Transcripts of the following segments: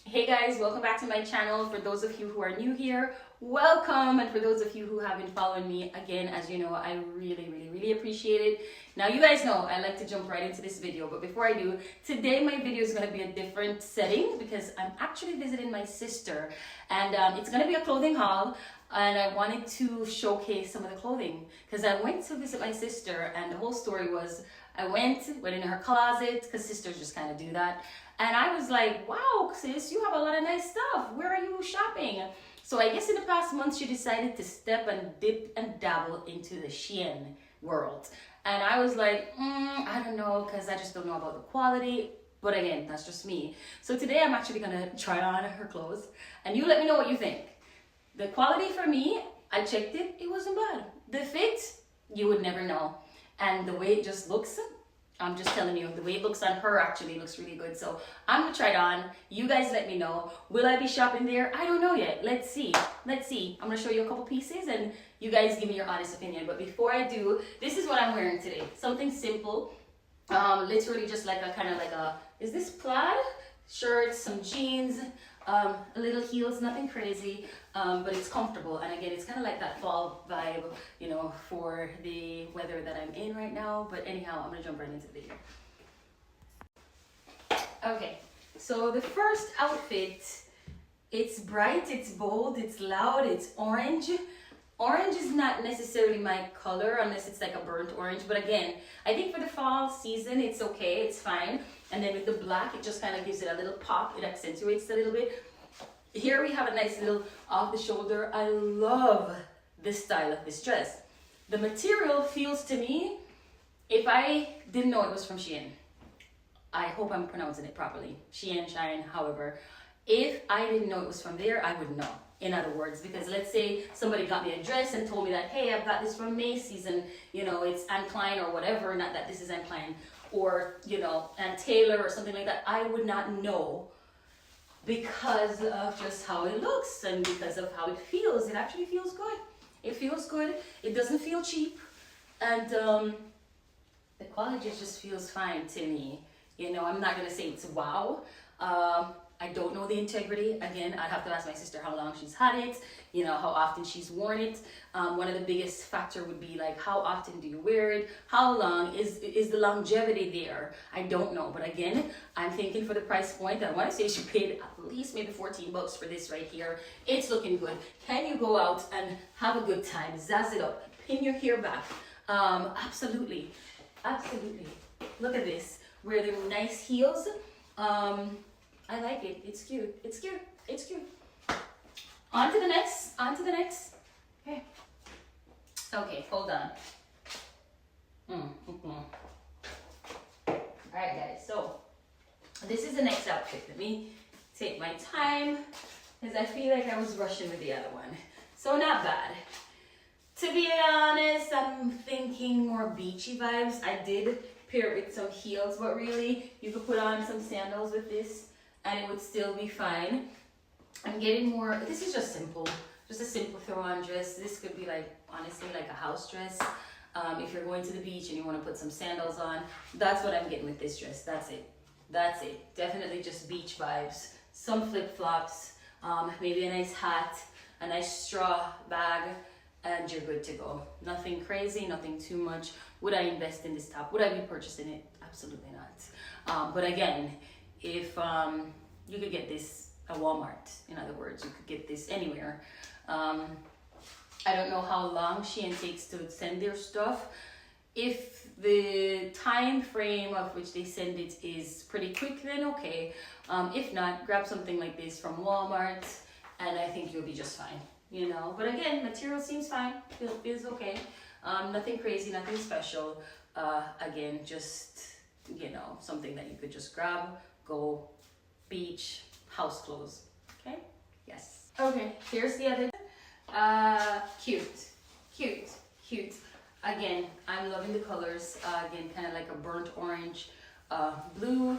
Hey guys, welcome back to my channel. For those of you who are new here, welcome. And for those of you who have been following me, again, as you know, I really appreciate it. Now you guys know I like to jump right into this video, but before I do, today my video is going to be a different setting because I'm actually visiting my sister, and it's going to be a clothing haul. And I wanted to showcase some of the clothing because I went to visit my sister, and the whole story was I went in her closet because sisters just kind of do that. And I was like, wow, sis, you have a lot of nice stuff. Where are you shopping? So I guess in the past months, she decided to step and dip and dabble into the SHEIN world. And I was like, I don't know, because I just don't know about the quality. But again, that's just me. So today I'm actually going to try on her clothes. And you let me know what you think. The quality for me, I checked it, it wasn't bad. The fit, you would never know. And the way it just looks, I'm just telling you, the way it looks on her actually looks really good. So I'm gonna try it on. You guys let me know. Will I be shopping there? I don't know yet. Let's see. I'm gonna show you a couple pieces and you guys give me your honest opinion. But before I do, this is what I'm wearing today. Something simple. Literally just like a kind of like a, is this plaid? Shirt, some jeans, a little heels, nothing crazy, but it's comfortable. And again, it's kind of like that fall vibe, you know, for the weather that I'm in right now. But anyhow, I'm gonna jump right into the video. Okay, so the first outfit, it's bright, it's bold, it's loud, it's orange. Orange is not necessarily my color unless it's like a burnt orange, but again, I think for the fall season, it's okay, it's fine. And then with the black, it just kind of gives it a little pop, it accentuates it a little bit. Here we have a nice little off the shoulder. I love this style of this dress. The material feels to me, if I didn't know it was from SHEIN, I hope I'm pronouncing it properly, SHEIN, however, if I didn't know it was from there, I would know. In other words, because let's say somebody got me a dress and told me that, hey, I've got this from Macy's and, you know, it's Anne Klein or whatever, not that this is Anne Klein, or, you know, Ann Taylor or something like that, I would not know because of just how it looks and because of how it feels. It actually feels good. It feels good. It doesn't feel cheap. And the quality just feels fine to me. You know, I'm not going to say it's wow. I don't know the integrity. Again, I'd have to ask my sister how long she's had it, you know, how often she's worn it. One of the biggest factor would be like, how often do you wear it? How long is the longevity there? I don't know. But again, I'm thinking for the price point, I want to say she paid at least maybe 14 bucks for this right here. It's looking good. Can you go out and have a good time? Zazz it up. Pin your hair back. Absolutely. Look at this. Wear the nice heels. I like it. It's cute. On to the next. Okay. Okay, hold on. Alright guys, so this is the next outfit. Let me take my time because I feel like I was rushing with the other one. So not bad. To be honest, I'm thinking more beachy vibes. I did pair it with some heels, but really you could put on some sandals with this and it would still be fine. I'm getting more, this is just simple, just a simple throw on dress. This could be like, honestly, like a house dress. If you're going to the beach and you want to put some sandals on, that's what I'm getting with this dress. That's it. Definitely just beach vibes. Some flip-flops, maybe a nice hat, a nice straw bag, and you're good to go. Nothing crazy, nothing too much. Would I invest in this top? Would I be purchasing it? Absolutely not. But again, if you could get this at Walmart, in other words, you could get this anywhere. I don't know how long SHEIN takes to send their stuff. If the time frame of which they send it is pretty quick, then okay. If not, grab something like this from Walmart and I think you'll be just fine, you know. But again, material seems fine, feels okay. Nothing crazy, nothing special. Again, just, you know, something that you could just grab, go, beach, house clothes, okay? Yes. Okay, here's the other. Cute. Again, I'm loving the colors. Again, kind of like a burnt orange, blue.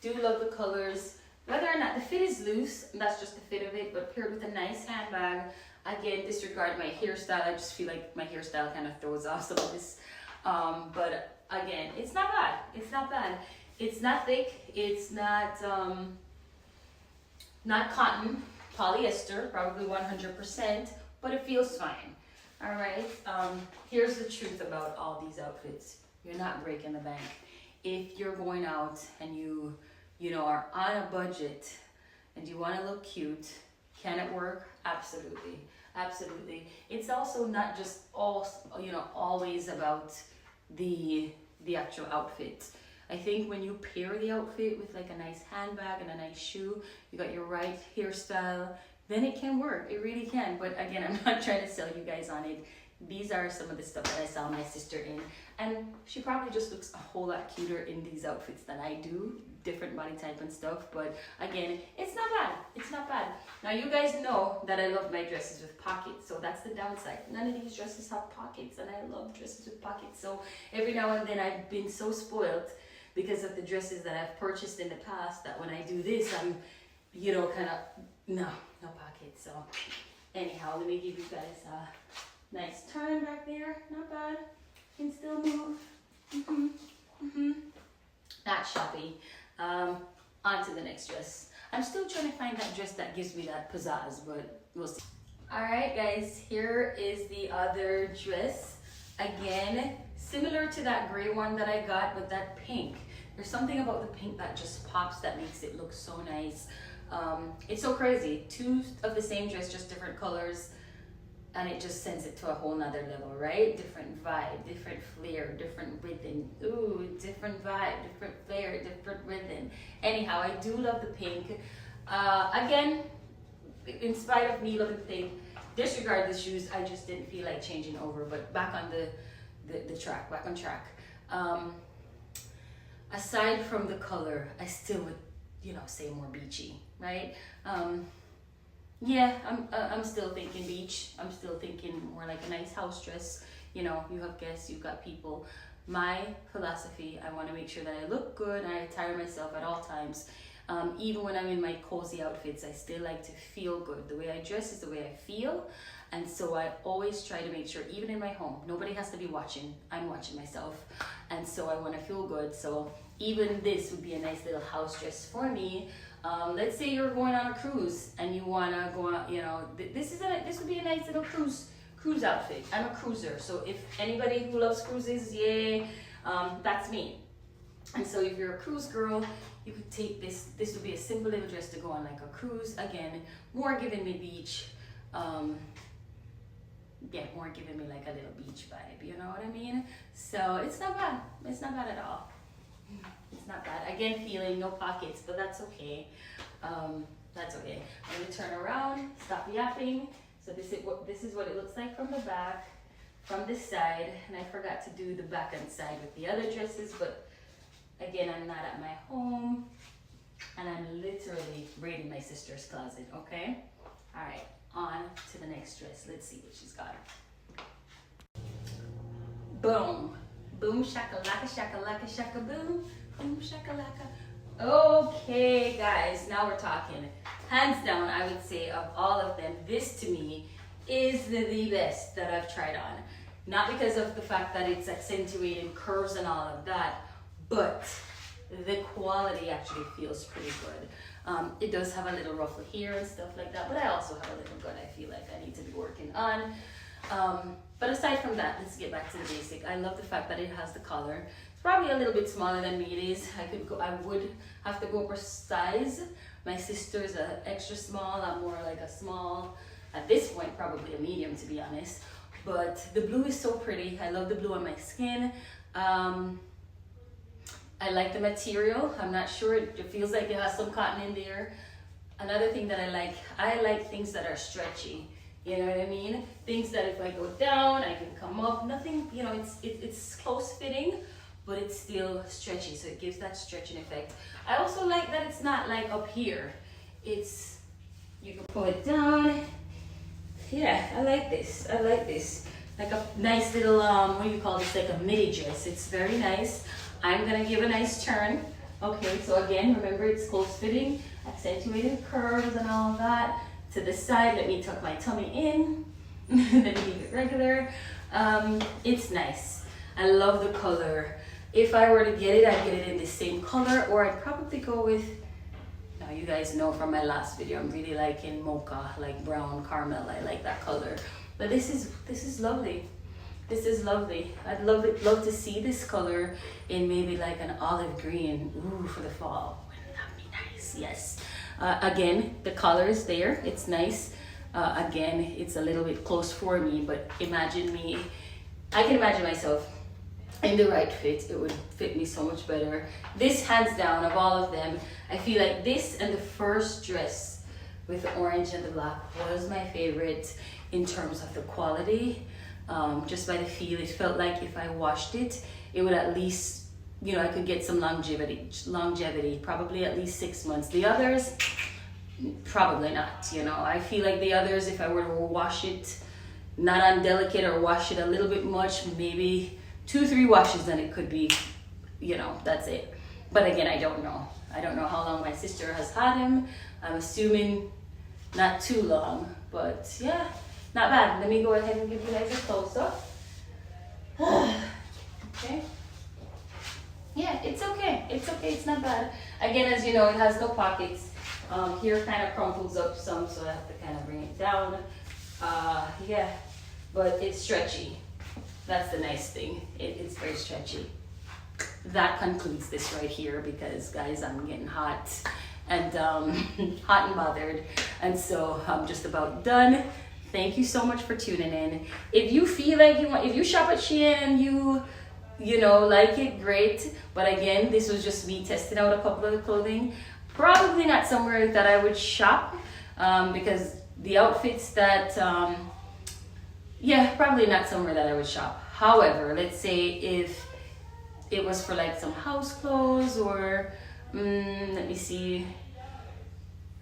Do love the colors. Whether or not the fit is loose, that's just the fit of it, but paired with a nice handbag. Again, disregard my hairstyle. I just feel like my hairstyle kind of throws off some of this. But again, it's not bad. It's not thick. It's not not cotton, polyester, probably 100%, but it feels fine. All right, here's the truth about all these outfits. You're not breaking the bank. If you're going out and you know, are on a budget and you want to look cute, can it work? Absolutely, absolutely. It's also not just always about the actual outfit. I think when you pair the outfit with like a nice handbag and a nice shoe, you got your right hairstyle, then it can work. It really can. But again, I'm not trying to sell you guys on it. These are some of the stuff that I saw my sister in, and she probably just looks a whole lot cuter in these outfits than I do, different body type and stuff. But again, it's not bad. It's not bad. Now you guys know that I love my dresses with pockets, so that's the downside. None of these dresses have pockets, and I love dresses with pockets. So every now and then I've been so spoiled because of the dresses that I've purchased in the past that when I do this, I'm, you know, kind of no pockets. So anyhow, let me give you guys a nice turn back there. Not bad. Can still move. Not shabby. On to the next dress. I'm still trying to find that dress that gives me that pizzazz, but we'll see. All right, guys, here is the other dress. Again, similar to that gray one that I got, but that pink. There's something about the pink that just pops, that makes it look so nice. It's so crazy. Two of the same dress, just different colors, and it just sends it to a whole nother level, right? Different vibe, different flair, different rhythm. Ooh, different vibe, different flair, different rhythm. Anyhow, I do love the pink. Again, in spite of me loving pink, disregard the shoes, I just didn't feel like changing over, but back on the track, back on track. Aside from the color, I still would, you know, say more beachy, right? Yeah, I'm still thinking beach. I'm still thinking more like a nice house dress. You know, you have guests, you've got people. My philosophy, I want to make sure that I look good and I attire myself at all times. Even when I'm in my cozy outfits, I still like to feel good. The way I dress is the way I feel. And so I always try to make sure, even in my home, nobody has to be watching. I'm watching myself. And so I want to feel good. So even this would be a nice little house dress for me. Let's say you're going on a cruise and you want to go out, you know, this would be a nice little cruise outfit. I'm a cruiser. So if anybody who loves cruises, yay, that's me. And so if you're a cruise girl, you could take this. This would be a simple little dress to go on like a cruise. Again, more giving me beach. Yeah, more giving me like a little beach vibe, you know what I mean? So it's not bad. It's not bad at all. It's not bad. Again, feeling no pockets, but that's okay. That's okay. I'm gonna turn around, stop yapping. So this is what it looks like from the back, from this side, and I forgot to do the back and side with the other dresses, but again, I'm not at my home, and I'm literally raiding my sister's closet, okay? All right, on to the next dress. Let's see what she's got. Boom. Boom, shakalaka, shakalaka, shaka, boom. Boom, shakalaka. Okay, guys, now we're talking. Hands down, I would say, of all of them, this to me is the best that I've tried on. Not because of the fact that it's accentuating curves and all of that, but the quality actually feels pretty good. It does have a little ruffle here and stuff like that, but I also have a little gut I feel like I need to be working on. But aside from that, let's get back to the basic. I love the fact that it has the collar. It's probably a little bit smaller than me it is. I would have to go for size. My sister's an extra small. I'm more like a small, at this point, probably a medium, to be honest. But the blue is so pretty. I love the blue on my skin. I like the material. I'm not sure, it feels like it has some cotton in there. Another thing that I like things that are stretchy. You know what I mean? Things that if I go down, I can come up. Nothing, you know, it's close fitting, but it's still stretchy, so it gives that stretching effect. I also like that it's not like up here. It's, you can pull it down. Yeah, I like this. I like this. Like a nice little, what do you call this? Like a midi dress. It's very nice. I'm gonna give a nice turn. Okay, so again, remember it's close fitting, accentuated curves and all of that. To the side, let me tuck my tummy in. Let me leave it regular. It's nice. I love the color. If I were to get it, I'd get it in the same color, or I'd probably go with, no, You guys know from my last video, I'm really liking mocha, like brown caramel. I like that color. But this is lovely. This is lovely. I'd love to see this color in maybe like an olive green. Ooh, for the fall. Wouldn't that be nice? Yes. Again, the color is there. It's nice. Again, it's a little bit close for me, but imagine me. I can imagine myself in the right fit. It would fit me so much better. This, hands down, of all of them, I feel like this and the first dress with the orange and the black was my favorite in terms of the quality. Just by the feel, it felt like if I washed it, it would at least, you know, I could get some longevity, probably at least 6 months. The others, probably not, you know. I feel like the others, if I were to wash it, not on delicate or wash it a little bit much, maybe 2-3 washes, then it could be, you know, that's it. But again, I don't know. I don't know how long my sister has had him. I'm assuming not too long, but yeah, not bad. Let me go ahead and give you guys a close-up. Okay. Yeah, it's okay. It's okay. It's not bad. Again, as you know, it has no pockets. Here kind of crumples up some, so I have to kind of bring it down. Yeah, but it's stretchy. That's the nice thing. It's very stretchy. That concludes this right here because, guys, I'm getting hot and hot and bothered, and so I'm just about done. Thank you so much for tuning in. If you feel like if you shop at SHEIN and you know, like it, great. But again, this was just me testing out a couple of the clothing. Probably not somewhere that I would shop because the outfits that, yeah, probably not somewhere that I would shop. However, let's say if it was for like some house clothes or, let me see,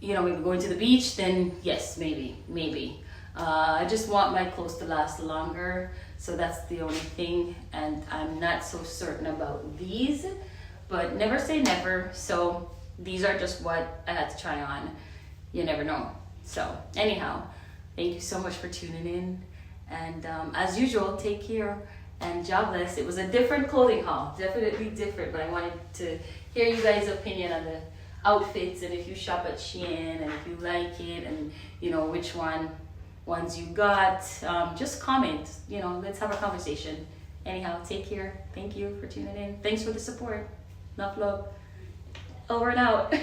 you know, maybe going to the beach, then yes, maybe. I just want my clothes to last longer, so that's the only thing. And I'm not so certain about these, but never say never. So these are just what I had to try on. You never know. So anyhow, thank you so much for tuning in. And as usual, take care and job bless. It was a different clothing haul, definitely different, but I wanted to hear you guys' opinion on the outfits and if you shop at SHEIN and if you like it and you know which ones you got. Just comment, you know, let's have a conversation. Anyhow, take care. Thank you for tuning in. Thanks for the support. Enough love. Over and out.